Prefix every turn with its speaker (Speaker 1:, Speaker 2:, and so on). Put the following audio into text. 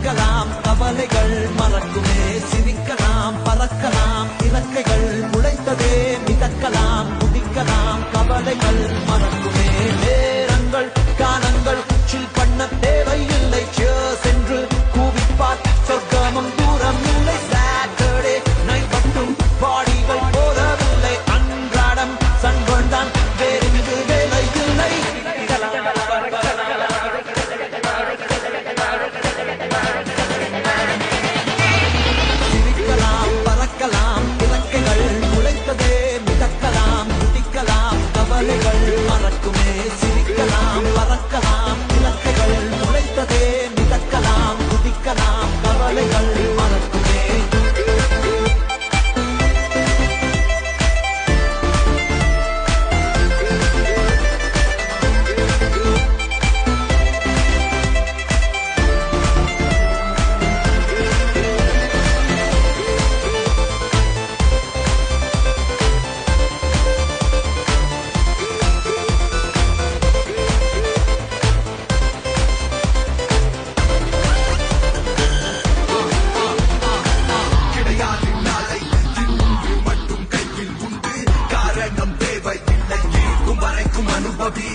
Speaker 1: குதிக்கலாம் கவலைகள் மறக்குமே சிரிக்கலாம் பறக்கலாம் இறக்கைகள் முளைத்ததே மிதக்கலாம் குதிக்கலாம் கவலைகள் மறக்குமே நேரங்கள் காலங்கள் சில் பண்ண தேவையில்லை சென்று கூவிப்பார் சொர்க்கமும் தூரம் இல்லை சாட்டர்டே நைட் மட்டும் பாடிகள் போதவில்லை அன்றாடம் சன்கொண்டான் வேறிங்கு வேலை இல்லை சிரிக்கலாம் பறக்கலாம் இறக்கைகள் முளைத்ததே மிதக்கலாம் குதிக்கலாம் கவலைகள் மறக்குமே சிரிக்கலாம் பறக்கலாம் இறக்கைகள் முளைத்ததே மிதக்கலாம் குதிக்கலாம் கவலைகள் மறக்குமே
Speaker 2: காரணம் தேவை இல்லை இருக்கும் வரைக்கும் அனுபவி